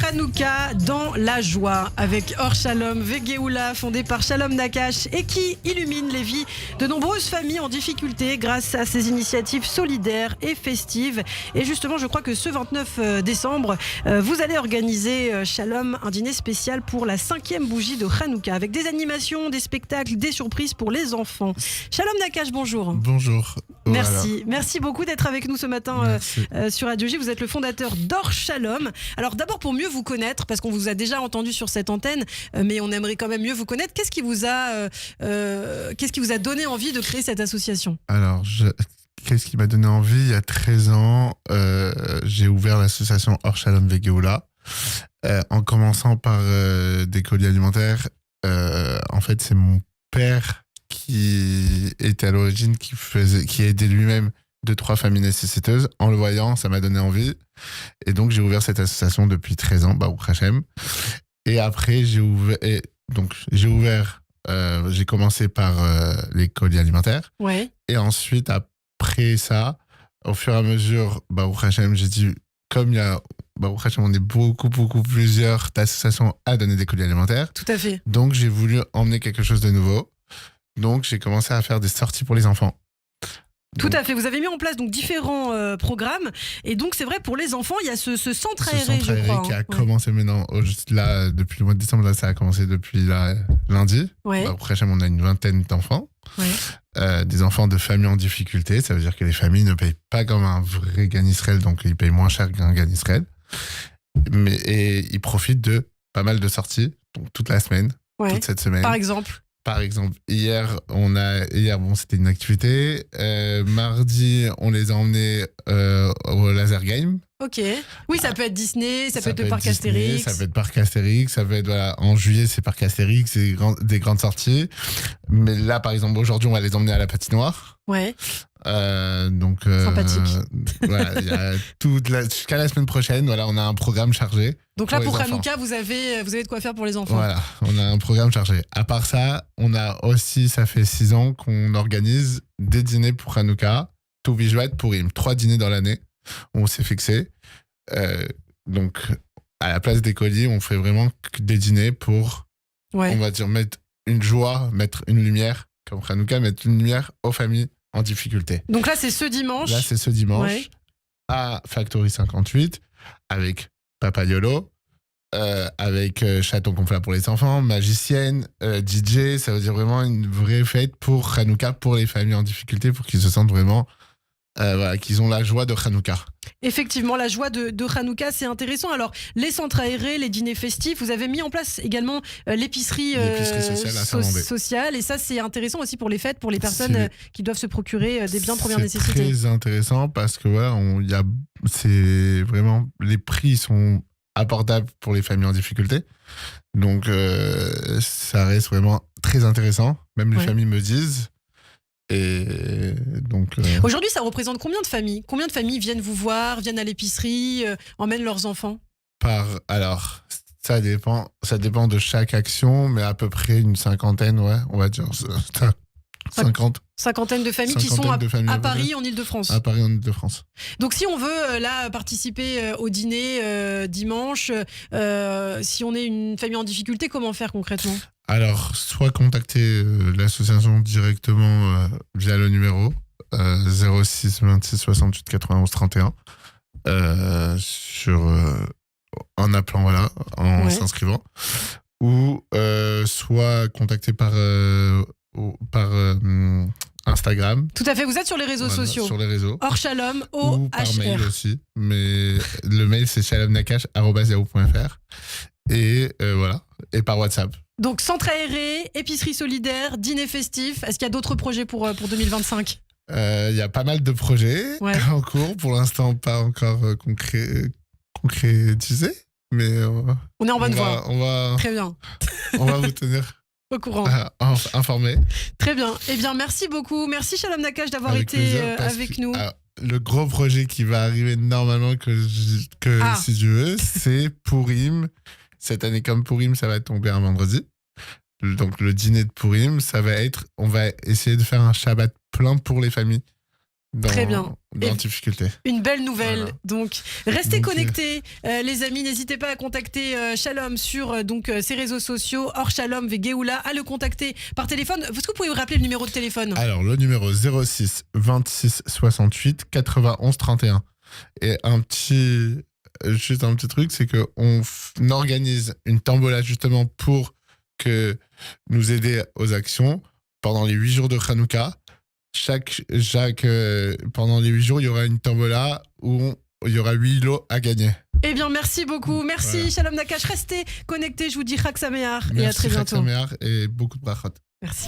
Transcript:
Hanouka dans la joie avec Or Shalom Vegeoula, fondé par Shalom Nakash et qui illumine les vies de nombreuses familles en difficulté grâce à ses initiatives solidaires et festives. Et justement, je crois que ce 29 décembre, vous allez organiser, Shalom, un dîner spécial pour la 5e bougie de Hanouka avec des animations, des spectacles, des surprises pour les enfants. Shalom Nakash, bonjour. Bonjour. Merci. Merci beaucoup d'être avec nous ce matin sur Radio J. Vous êtes le fondateur d'Or Shalom. Alors d'abord, pour mieux vous connaître, parce qu'on vous a déjà entendu sur cette antenne, mais on aimerait quand même mieux vous connaître, qu'est-ce qui vous a donné envie de créer cette association ? Alors, qu'est-ce qui m'a donné envie ? Il y a 13 ans, j'ai ouvert l'association Or Shalom Vegeoula, en commençant par des colis alimentaires. En fait, c'est mon père qui était à l'origine, qui aidait lui-même 2-3 familles nécessiteuses. En le voyant, ça m'a donné envie. Et donc, j'ai ouvert cette association depuis 13 ans, Baruch Hashem. Et après, j'ai commencé par les colis alimentaires. Ouais. Et ensuite, après ça, au fur et à mesure, Baruch Hashem, j'ai dit, comme il y a, Baruch Hashem, on est beaucoup plusieurs associations à donner des colis alimentaires. Tout à fait. Donc, j'ai voulu emmener quelque chose de nouveau. Donc, j'ai commencé à faire des sorties pour les enfants. Tout à fait. Vous avez mis en place donc différents programmes. Et donc, c'est vrai, pour les enfants, il y a ce centre aéré, je crois. Qui a commencé maintenant, là, depuis le mois de décembre. Là, ça a commencé depuis lundi. Ouais. Après, on a une vingtaine d'enfants. Ouais. Des enfants de familles en difficulté. Ça veut dire que les familles ne payent pas comme un vrai Gan Israël, donc ils payent moins cher qu'un Gan Israël. Et ils profitent de pas mal de sorties, donc toute la semaine, toute cette semaine. Par exemple, hier, c'était une activité. Mardi, on les a emmenés au laser game. Ok. Oui, ça peut être Disney, ça peut être le parc Astérix. Ça peut être parc Astérix, ça peut être, en juillet, c'est parc Astérix, c'est des grandes sorties. Mais là, par exemple, aujourd'hui, on va les emmener à la patinoire. Ouais. Sympathique. Voilà, jusqu'à la semaine prochaine, voilà, on a un programme chargé. Donc là, pour Hanouka, vous avez de quoi faire pour les enfants. Voilà, on a un programme chargé. À part ça, on a aussi, ça fait 6 ans qu'on organise des dîners pour Hanouka, tout visuel pour Purim. 3 dîners dans l'année, on s'est fixé. Donc, à la place des colis, on fait vraiment des dîners pour, on va dire, mettre une joie, mettre une lumière, comme Hanouka, mettre une lumière aux familles en difficulté. Donc là, c'est ce dimanche. À Factory 58, avec Papa Yolo, avec Chaton Conflat pour les enfants, magicienne, DJ. Ça veut dire vraiment une vraie fête pour Hanouka, pour les familles en difficulté, pour qu'ils se sentent vraiment qu'ils ont la joie de Hanouka. Effectivement, la joie de Hanouka, c'est intéressant. Alors, les centres aérés, les dîners festifs, vous avez mis en place également l'épicerie sociale. Et ça, c'est intéressant aussi pour les fêtes, pour les personnes qui doivent se procurer des biens de première nécessité. C'est très intéressant parce que c'est vraiment, les prix sont abordables pour les familles en difficulté. Donc, ça reste vraiment très intéressant. Même les familles me disent. Et donc, aujourd'hui, ça représente combien de familles ? Combien de familles viennent vous voir, viennent à l'épicerie, emmènent leurs enfants ? Alors, ça dépend de chaque action, mais à peu près une cinquantaine, on va dire. 50. Cinquantaine de familles qui sont à Paris, en Ile-de-France. À Paris, en Ile-de-France. Donc, si on veut participer au dîner dimanche, si on est une famille en difficulté, comment faire concrètement ? Alors, soit contacter l'association directement via le numéro 06 26 68 91 31 en appelant, en s'inscrivant, ou soit contacter par Instagram. Tout à fait, vous êtes sur les réseaux sociaux. Sur les réseaux. Or Shalom, ou par mail aussi, mais le mail c'est shalomnakash@yahoo.fr et voilà, et par WhatsApp. Donc centre aéré, épicerie solidaire, dîner festif. Est-ce qu'il y a d'autres projets pour 2025 ? Il y a pas mal de projets en cours, pour l'instant pas encore concrétisés, mais on est en bonne voie. Très bien. On va vous tenir au courant. Informé. Très bien. Eh bien, merci beaucoup. Merci Shalom Nakash d'avoir été avec nous. Le gros projet qui va arriver normalement, si Dieu veut, c'est Purim. Cette année, comme Purim, ça va tomber un vendredi. Donc, le dîner de Purim, on va essayer de faire un Shabbat plein pour les familles Très bien. dans difficulté. Une belle nouvelle. Voilà. Donc, restez Donc, connectés, les amis. N'hésitez pas à contacter Shalom sur ses réseaux sociaux. Or Shalom Vegeoula, à le contacter par téléphone. Est-ce que vous pouvez vous rappeler le numéro de téléphone? Alors, le numéro 06 26 68 91 31. Et juste un petit truc, c'est qu'on organise une tombola justement pour nous aider aux actions pendant les 8 jours de Hanouka. Pendant les 8 jours, il y aura une tombola où il y aura 8 lots à gagner. Eh bien, merci beaucoup. Merci, voilà. Shalom Nakash. Restez connectés. Je vous dis Chag Sameach et à Merci, très bientôt. Chag Sameach et beaucoup de brachot. Merci.